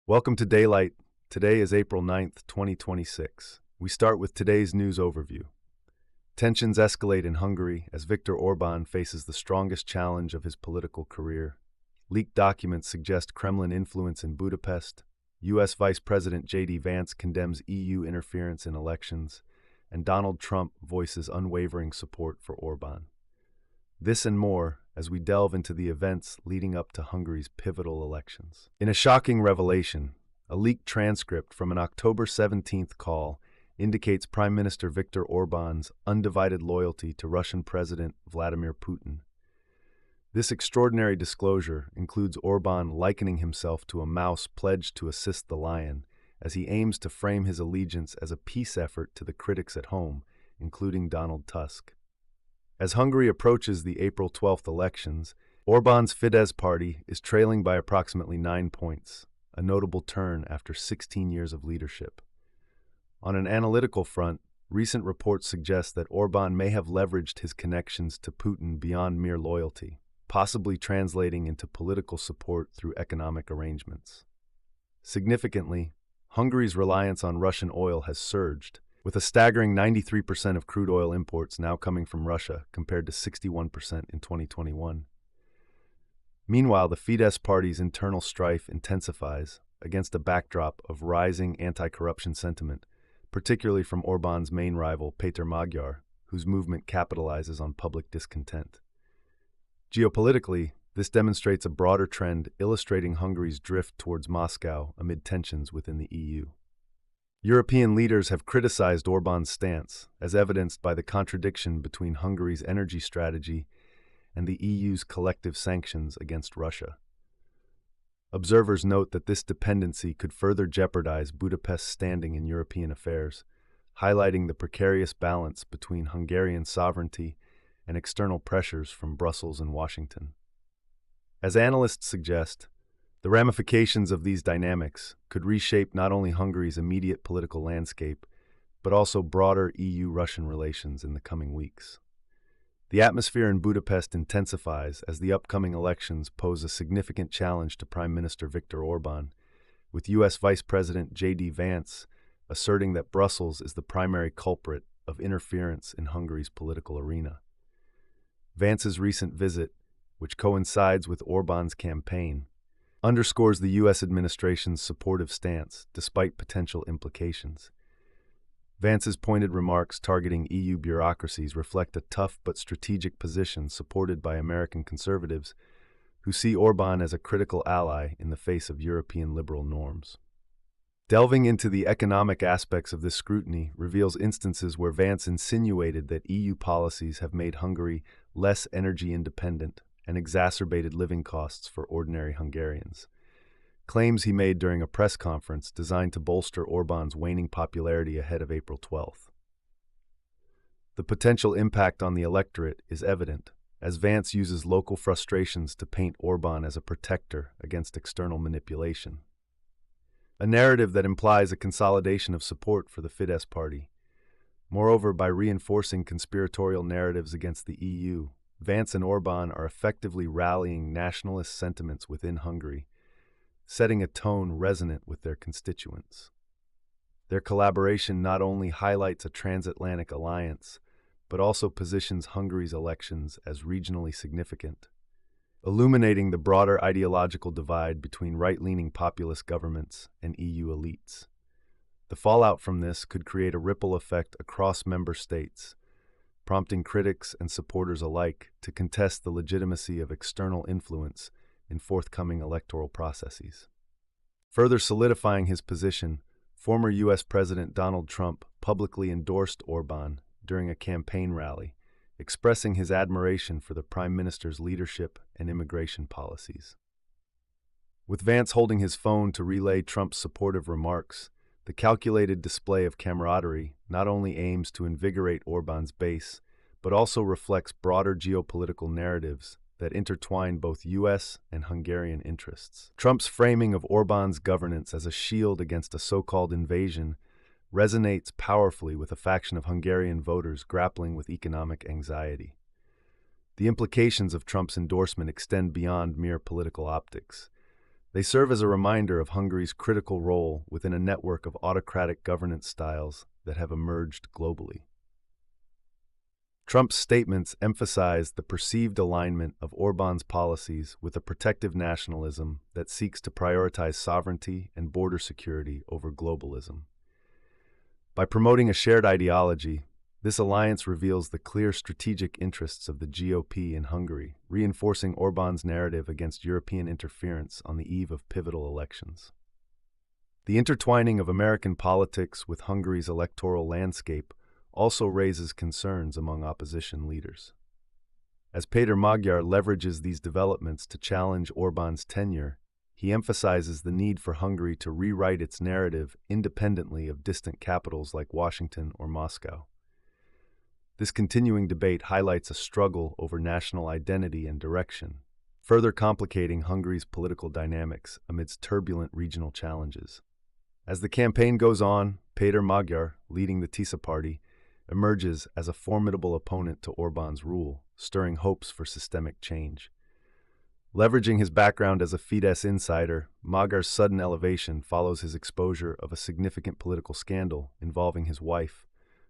Welcome to Daylight. Today is April 9th, 2026. We start with today's news overview. Tensions escalate in Hungary as Viktor Orbán faces the strongest challenge of his political career. Leaked documents suggest Kremlin influence in Budapest. U.S. Vice President JD Vance condemns EU interference in elections, and Donald Trump voices unwavering support for Orbán. This and more as we delve into the events leading up to Hungary's pivotal elections. In a shocking revelation, a leaked transcript from an October 17th call indicates Prime Minister Viktor Orbán's undivided loyalty to Russian President Vladimir Putin. This extraordinary disclosure includes Orbán likening himself to a mouse pledged to assist the lion, as he aims to frame his allegiance as a peace effort to the critics at home, including Donald Tusk. As Hungary approaches the April 12th elections, Orbán's Fidesz party is trailing by approximately 9 points, a notable turn after 16 years of leadership. On an analytical front, recent reports suggest that Orbán may have leveraged his connections to Putin beyond mere loyalty, possibly translating into political support through economic arrangements. Significantly, Hungary's reliance on Russian oil has surged, with a staggering 93% of crude oil imports now coming from Russia compared to 61% in 2021. Meanwhile, the Fidesz party's internal strife intensifies against a backdrop of rising anti-corruption sentiment, particularly from Orbán's main rival, Péter Magyar, whose movement capitalizes on public discontent. Geopolitically, this demonstrates a broader trend illustrating Hungary's drift towards Moscow amid tensions within the EU. European leaders have criticized Orbán's stance, as evidenced by the contradiction between Hungary's energy strategy and the EU's collective sanctions against Russia. Observers note that this dependency could further jeopardize Budapest's standing in European affairs, highlighting the precarious balance between Hungarian sovereignty and external pressures from Brussels and Washington. As analysts suggest, the ramifications of these dynamics could reshape not only Hungary's immediate political landscape, but also broader EU-Russian relations in the coming weeks. The atmosphere in Budapest intensifies as the upcoming elections pose a significant challenge to Prime Minister Viktor Orbán, with U.S. Vice President JD Vance asserting that Brussels is the primary culprit of interference in Hungary's political arena. Vance's recent visit, which coincides with Orbán's campaign, underscores the U.S. administration's supportive stance despite potential implications. Vance's pointed remarks targeting EU bureaucracies reflect a tough but strategic position supported by American conservatives who see Orbán as a critical ally in the face of European liberal norms. Delving into the economic aspects of this scrutiny reveals instances where Vance insinuated that EU policies have made Hungary less energy independent and exacerbated living costs for ordinary Hungarians, claims he made during a press conference designed to bolster Orbán's waning popularity ahead of April 12th. The potential impact on the electorate is evident, as Vance uses local frustrations to paint Orbán as a protector against external manipulation, a narrative that implies a consolidation of support for the Fidesz party. Moreover, by reinforcing conspiratorial narratives against the EU, Vance and Orbán are effectively rallying nationalist sentiments within Hungary, setting a tone resonant with their constituents. Their collaboration not only highlights a transatlantic alliance, but also positions Hungary's elections as regionally significant, illuminating the broader ideological divide between right-leaning populist governments and EU elites. The fallout from this could create a ripple effect across member states, prompting critics and supporters alike to contest the legitimacy of external influence in forthcoming electoral processes. Further solidifying his position, former U.S. President Donald Trump publicly endorsed Orbán during a campaign rally, expressing his admiration for the Prime Minister's leadership and immigration policies. With Vance holding his phone to relay Trump's supportive remarks, the calculated display of camaraderie not only aims to invigorate Orbán's base, but also reflects broader geopolitical narratives that intertwine both U.S. and Hungarian interests. Trump's framing of Orbán's governance as a shield against a so-called invasion resonates powerfully with a faction of Hungarian voters grappling with economic anxiety. The implications of Trump's endorsement extend beyond mere political optics. They serve as a reminder of Hungary's critical role within a network of autocratic governance styles that have emerged globally. Trump's statements emphasized the perceived alignment of Orbán's policies with a protective nationalism that seeks to prioritize sovereignty and border security over globalism. By promoting a shared ideology, this alliance reveals the clear strategic interests of the GOP in Hungary, reinforcing Orbán's narrative against European interference on the eve of pivotal elections. The intertwining of American politics with Hungary's electoral landscape also raises concerns among opposition leaders. As Péter Magyar leverages these developments to challenge Orbán's tenure, he emphasizes the need for Hungary to rewrite its narrative independently of distant capitals like Washington or Moscow. This continuing debate highlights a struggle over national identity and direction, further complicating Hungary's political dynamics amidst turbulent regional challenges. As the campaign goes on, Péter Magyar, leading the TISA party, emerges as a formidable opponent to Orbán's rule, stirring hopes for systemic change. Leveraging his background as a Fidesz insider, Magyar's sudden elevation follows his exposure of a significant political scandal involving his wife,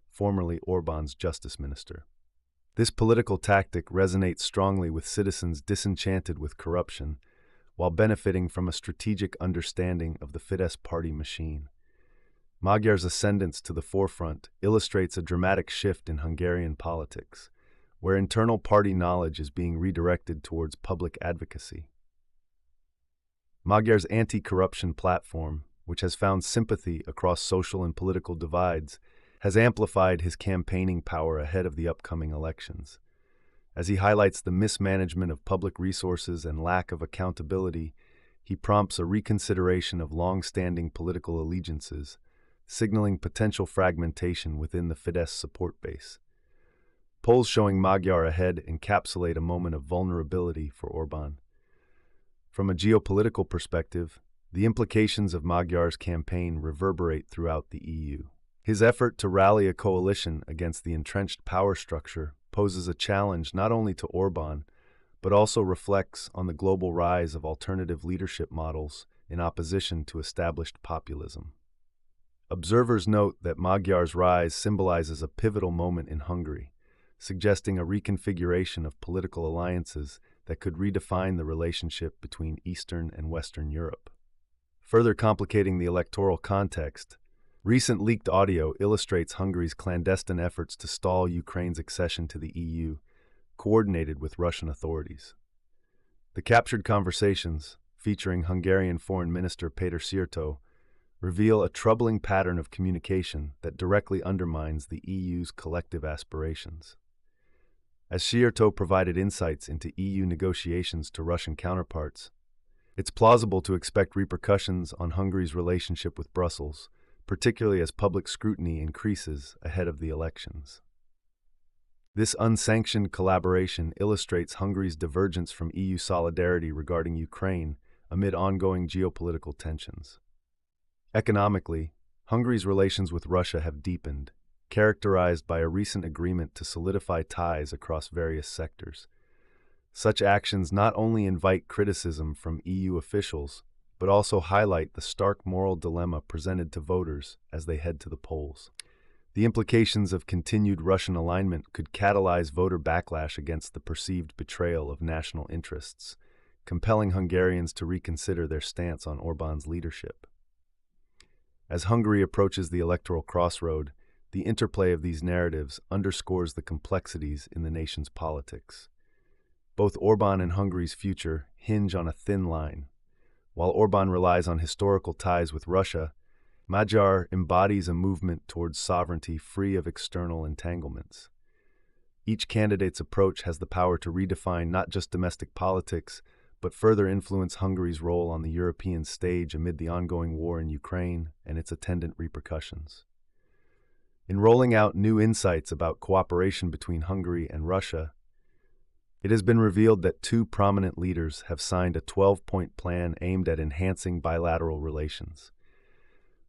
formerly Orbán's justice minister. This political tactic resonates strongly with citizens disenchanted with corruption, while benefiting from a strategic understanding of the Fidesz party machine. Magyar's ascendance to the forefront illustrates a dramatic shift in Hungarian politics, where internal party knowledge is being redirected towards public advocacy. Magyar's anti-corruption platform, which has found sympathy across social and political divides, has amplified his campaigning power ahead of the upcoming elections. As he highlights the mismanagement of public resources and lack of accountability, he prompts a reconsideration of long-standing political allegiances, signaling potential fragmentation within the Fidesz support base. Polls showing Magyar ahead encapsulate a moment of vulnerability for Orbán. From a geopolitical perspective, the implications of Magyar's campaign reverberate throughout the EU. His effort to rally a coalition against the entrenched power structure poses a challenge not only to Orbán, but also reflects on the global rise of alternative leadership models in opposition to established populism. Observers note that Magyar's rise symbolizes a pivotal moment in Hungary, suggesting a reconfiguration of political alliances that could redefine the relationship between Eastern and Western Europe. Further complicating the electoral context, recent leaked audio illustrates Hungary's clandestine efforts to stall Ukraine's accession to the EU, coordinated with Russian authorities. The captured conversations, featuring Hungarian Foreign Minister Péter Szijjártó, reveal a troubling pattern of communication that directly undermines the EU's collective aspirations. As Szijjártó provided insights into EU negotiations to Russian counterparts, it's plausible to expect repercussions on Hungary's relationship with Brussels, particularly as public scrutiny increases ahead of the elections. This unsanctioned collaboration illustrates Hungary's divergence from EU solidarity regarding Ukraine amid ongoing geopolitical tensions. Economically, Hungary's relations with Russia have deepened, characterized by a recent agreement to solidify ties across various sectors. Such actions not only invite criticism from EU officials, but also highlight the stark moral dilemma presented to voters as they head to the polls. The implications of continued Russian alignment could catalyze voter backlash against the perceived betrayal of national interests, compelling Hungarians to reconsider their stance on Orbán's leadership. As Hungary approaches the electoral crossroad, the interplay of these narratives underscores the complexities in the nation's politics. Both Orbán and Hungary's future hinge on a thin line. While Orbán relies on historical ties with Russia, Magyar embodies a movement towards sovereignty free of external entanglements. Each candidate's approach has the power to redefine not just domestic politics, but further influence Hungary's role on the European stage amid the ongoing war in Ukraine and its attendant repercussions. In rolling out new insights about cooperation between Hungary and Russia, it has been revealed that two prominent leaders have signed a 12-point plan aimed at enhancing bilateral relations.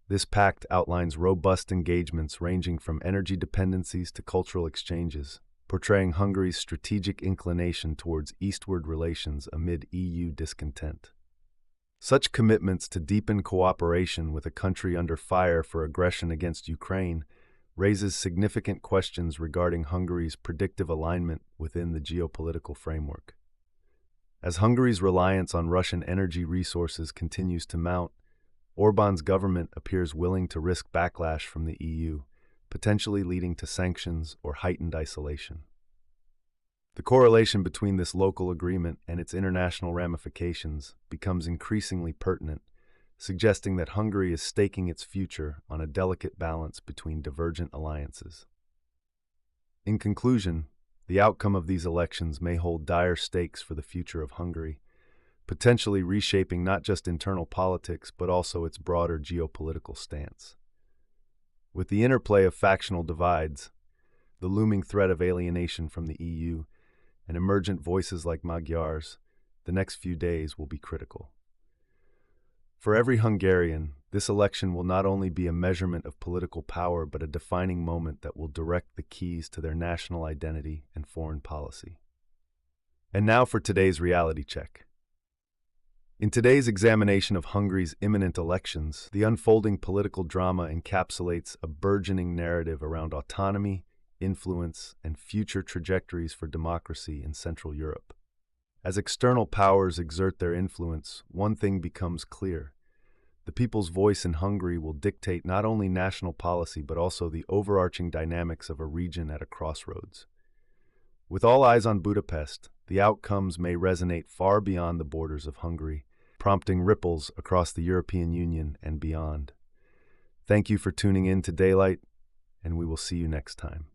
This pact outlines robust engagements ranging from energy dependencies to cultural exchanges, portraying Hungary's strategic inclination towards eastward relations amid EU discontent. Such commitments to deepen cooperation with a country under fire for aggression against Ukraine raises significant questions regarding Hungary's predictive alignment within the geopolitical framework. As Hungary's reliance on Russian energy resources continues to mount, Orbán's government appears willing to risk backlash from the EU, potentially leading to sanctions or heightened isolation. The correlation between this local agreement and its international ramifications becomes increasingly pertinent, suggesting that Hungary is staking its future on a delicate balance between divergent alliances. In conclusion, the outcome of these elections may hold dire stakes for the future of Hungary, potentially reshaping not just internal politics but also its broader geopolitical stance. With the interplay of factional divides, the looming threat of alienation from the EU, and emergent voices like Magyar's, the next few days will be critical. For every Hungarian, this election will not only be a measurement of political power but a defining moment that will direct the keys to their national identity and foreign policy. And now for today's reality check. In today's examination of Hungary's imminent elections, the unfolding political drama encapsulates a burgeoning narrative around autonomy, influence, and future trajectories for democracy in Central Europe. As external powers exert their influence, one thing becomes clear. The people's voice in Hungary will dictate not only national policy but also the overarching dynamics of a region at a crossroads. With all eyes on Budapest, the outcomes may resonate far beyond the borders of Hungary, prompting ripples across the European Union and beyond. Thank you for tuning in to Daylight, and we will see you next time.